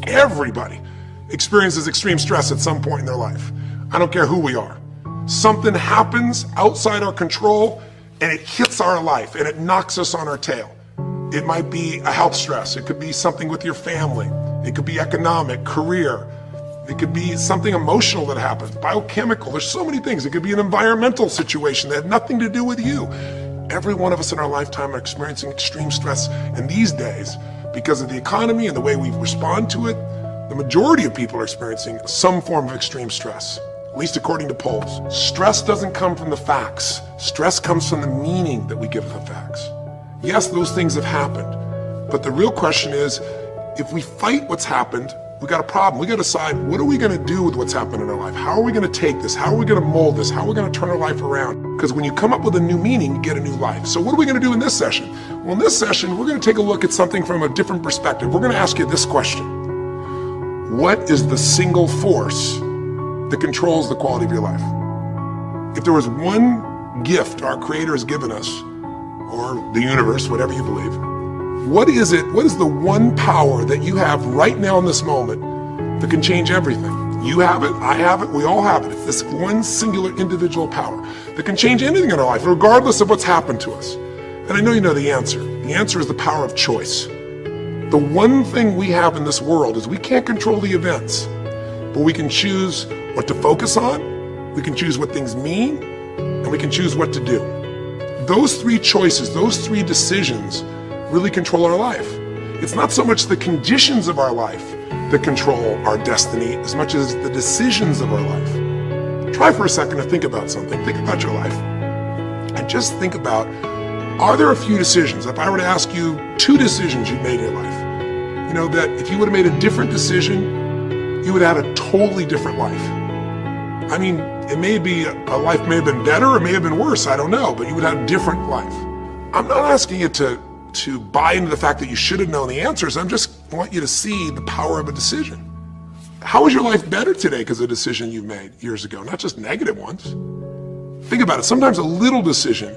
Everybody experiences extreme stress at some point in their life. I don't care who we are. Something happens outside our control and it hits our life and it knocks us on our tail. It might be a health stress. It could be something with your family. It could be economic, career. It could be something emotional that happens, biochemical. There's so many things. It could be an environmental situation that had nothing to do with you. Every one of us in our lifetime are experiencing extreme stress. And these days, because of the economy and the way we respond to it, the majority of people are experiencing some form of extreme stress, at least according to polls. Stress doesn't come from the facts. Stress comes from the meaning that we give the facts. Yes, those things have happened, but the real question is, if we fight what's happened, we got a problem. We got to decide, what are we going to do with what's happened in our life? How are we going to take this? How are we going to mold this? How are we going to turn our life around? Because when you come up with a new meaning, you get a new life. So what are we going to do in this session? Well, in this session, we're going to take a look at something from a different perspective. We're going to ask you this question. What is the single force that controls the quality of your life? If there was one gift our Creator has given us, or the universe, whatever you believe, what is it? What is the one power that you have right now in this moment that can change everything? You have it, I have it, we all have it. It's this one singular individual power that can change anything in our life, regardless of what's happened to us. And I know you know the answer. The answer is the power of choice. The one thing we have in this world is we can't control the events, but we can choose what to focus on, we can choose what things mean, and we can choose what to do. Those three choices, those three decisions really control our life. It's not so much the conditions of our life that control our destiny as much as the decisions of our life. Try for a second to think about something. Think about your life. And just think about, are there a few decisions? If I were to ask you 2 decisions you've made in your life, you know, that if you would have made a different decision, you would have had a totally different life. I mean, it may be a life may have been better or may have been worse, I don't know, but you would have a different life. I'm not asking you to buy into the fact that you should have known the answers. I just want you to see the power of a decision. How is your life better today because of a decision you made years ago, not just negative ones? Think about it. Sometimes a little decision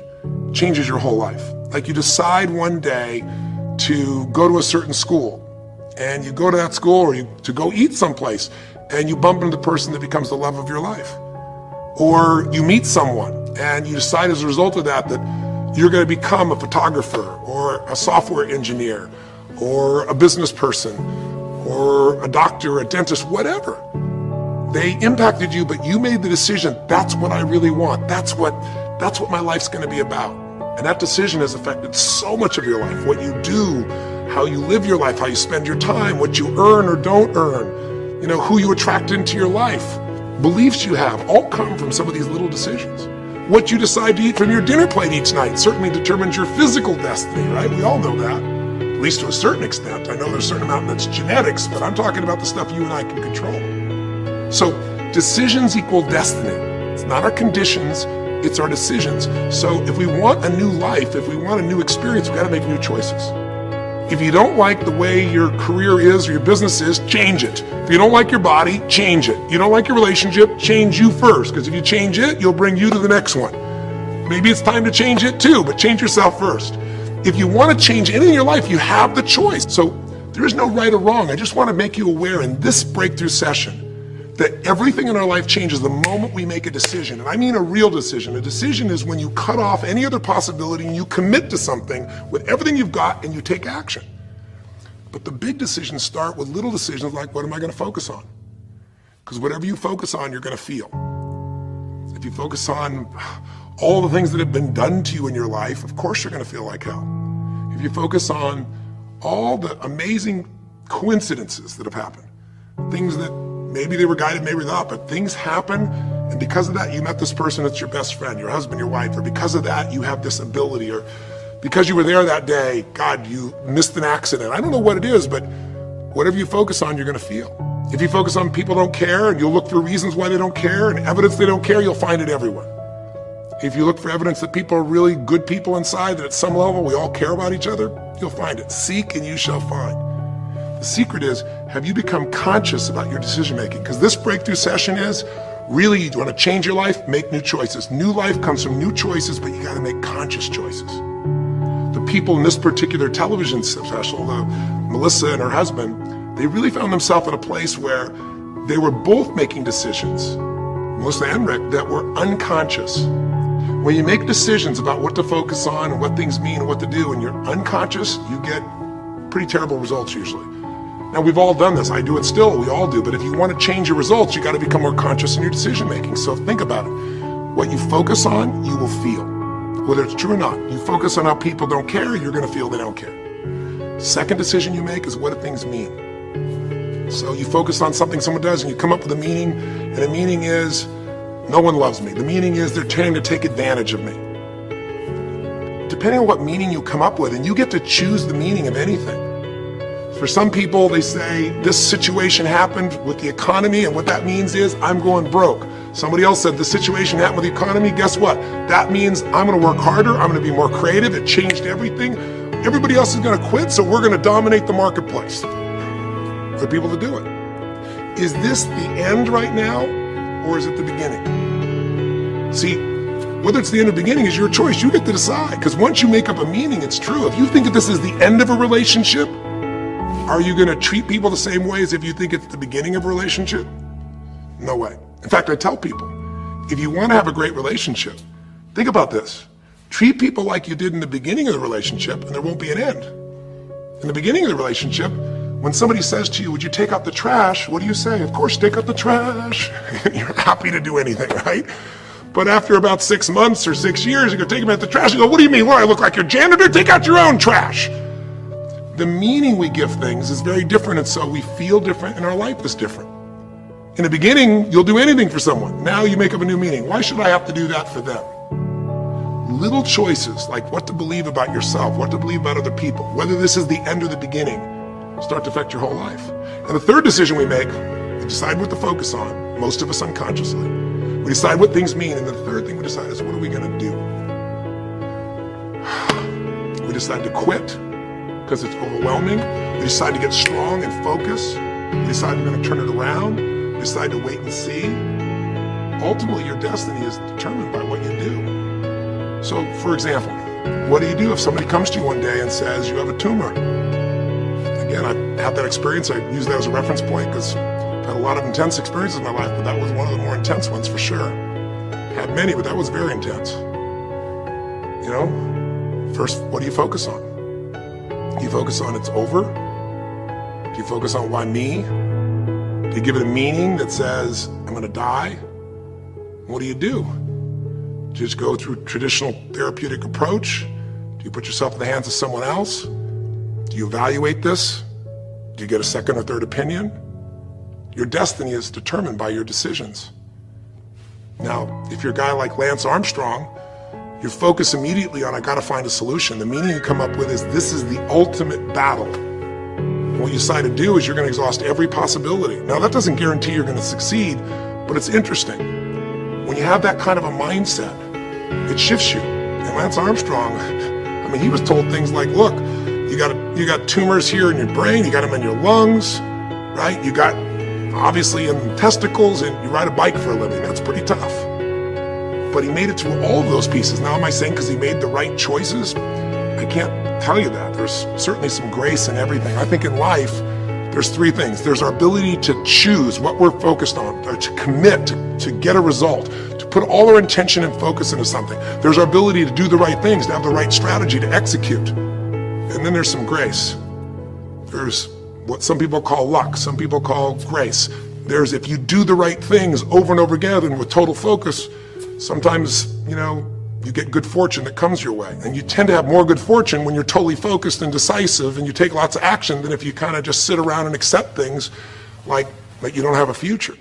changes your whole life. Like you decide one day to go to a certain school, and you go to that school, or to go eat someplace, and you bump into the person that becomes the love of your life. Or you meet someone and you decide as a result of that you're going to become a photographer or a software engineer or a business person or a doctor, a dentist, whatever. They impacted you, but you made the decision, that's what I really want. That's what my life's going to be about. And that decision has affected so much of your life, what you do, how you live your life, how you spend your time, what you earn or don't earn, you know, who you attract into your life. Beliefs you have all come from some of these little decisions. What you decide to eat from your dinner plate each night certainly determines your physical destiny, right? We all know that, at least to a certain extent. I know there's a certain amount that's genetics, but I'm talking about the stuff you and I can control. So decisions equal destiny. It's not our conditions, it's our decisions. So if we want a new life, if we want a new experience, we gotta make new choices. If you don't like the way your career is or your business is, change it. If you don't like your body, change it. You don't like your relationship, change you first, because if you change it, you'll bring you to the next one. Maybe it's time to change it too, but change yourself first. If you want to change anything in your life, you have the choice. So there is no right or wrong. I just want to make you aware in this breakthrough session that everything in our life changes the moment we make a decision. And I mean a real decision. A decision is when you cut off any other possibility and you commit to something with everything you've got and you take action. But the big decisions start with little decisions like, what am I going to focus on? Because whatever you focus on, you're going to feel. If you focus on all the things that have been done to you in your life, of course you're going to feel like hell. If you focus on all the amazing coincidences that have happened, things that maybe they were guided, maybe not, but things happen, and because of that, you met this person that's your best friend, your husband, your wife, or because of that, you have this ability, or because you were there that day, God, you missed an accident. I don't know what it is, but whatever you focus on, you're going to feel. If you focus on people don't care, and you'll look for reasons why they don't care, and evidence they don't care, you'll find it everywhere. If you look for evidence that people are really good people inside, that at some level we all care about each other, you'll find it. Seek and you shall find. The secret is, have you become conscious about your decision making? Because this breakthrough session is, really, you want to change your life, make new choices. New life comes from new choices, but you got to make conscious choices. The people in this particular television special, Melissa and her husband, they really found themselves in a place where they were both making decisions, Melissa and Rick, that were unconscious. When you make decisions about what to focus on and what things mean and what to do, and you're unconscious, you get pretty terrible results usually. Now, we've all done this. I do it still. We all do. But if you want to change your results, you got to become more conscious in your decision making. So think about it. What you focus on, you will feel. Whether it's true or not. You focus on how people don't care, you're going to feel they don't care. Second decision you make is what do things mean. So you focus on something someone does and you come up with a meaning, and the meaning is no one loves me. The meaning is they're trying to take advantage of me. Depending on what meaning you come up with, and you get to choose the meaning of anything. For some people, they say, this situation happened with the economy, and what that means is I'm going broke. Somebody else said, the situation happened with the economy, guess what? That means I'm gonna work harder, I'm gonna be more creative, it changed everything. Everybody else is gonna quit, so we're gonna dominate the marketplace. For people to do it. Is this the end right now, or is it the beginning? See, whether it's the end or beginning is your choice. You get to decide, because once you make up a meaning, it's true. If you think that this is the end of a relationship, are you going to treat people the same way as if you think it's the beginning of a relationship? No way. In fact, I tell people, if you want to have a great relationship, think about this. Treat people like you did in the beginning of the relationship, and there won't be an end. In the beginning of the relationship, when somebody says to you, would you take out the trash? What do you say? Of course, take out the trash. You're happy to do anything, right? But after about 6 months or 6 years, you go take them out the trash. You go, what do you mean? What, I look like your janitor? Take out your own trash. The meaning we give things is very different, and so we feel different, and our life is different. In the beginning, you'll do anything for someone. Now you make up a new meaning. Why should I have to do that for them? Little choices, like what to believe about yourself, what to believe about other people, whether this is the end or the beginning, start to affect your whole life. And the third decision we make, we decide what to focus on, most of us unconsciously. We decide what things mean, and the third thing we decide is what are we gonna do? We decide to quit, because it's overwhelming. We decide to get strong and focus. We decide we're going to turn it around. We decide to wait and see. Ultimately, your destiny is determined by what you do. So, for example, what do you do if somebody comes to you one day and says you have a tumor? Again, I've had that experience. I use that as a reference point because I've had a lot of intense experiences in my life, but that was one of the more intense ones for sure. Had many, but that was very intense. You know, first, what do you focus on? Do you focus on it's over? Do you focus on why me? Do you give it a meaning that says, I'm gonna die? What do? Do you just go through traditional therapeutic approach? Do you put yourself in the hands of someone else? Do you evaluate this? Do you get a second or third opinion? Your destiny is determined by your decisions. Now, if you're a guy like Lance Armstrong, you focus immediately on, I gotta find a solution. The meaning you come up with is, this is the ultimate battle. And what you decide to do is you're gonna exhaust every possibility. Now that doesn't guarantee you're gonna succeed, but it's interesting. When you have that kind of a mindset, it shifts you. And Lance Armstrong, I mean, he was told things like, look, you got tumors here in your brain, you got them in your lungs, right? You got, obviously, in the testicles, and you ride a bike for a living. That's pretty tough. But he made it through all of those pieces. Now, am I saying because he made the right choices? I can't tell you that. There's certainly some grace in everything. I think in life, there's three things. There's our ability to choose what we're focused on, or to commit, to get a result, to put all our intention and focus into something. There's our ability to do the right things, to have the right strategy, to execute. And then there's some grace. There's what some people call luck, some people call grace. There's if you do the right things over and over again and with total focus, sometimes, you get good fortune that comes your way. And you tend to have more good fortune when you're totally focused and decisive and you take lots of action than if you kind of just sit around and accept things like you don't have a future.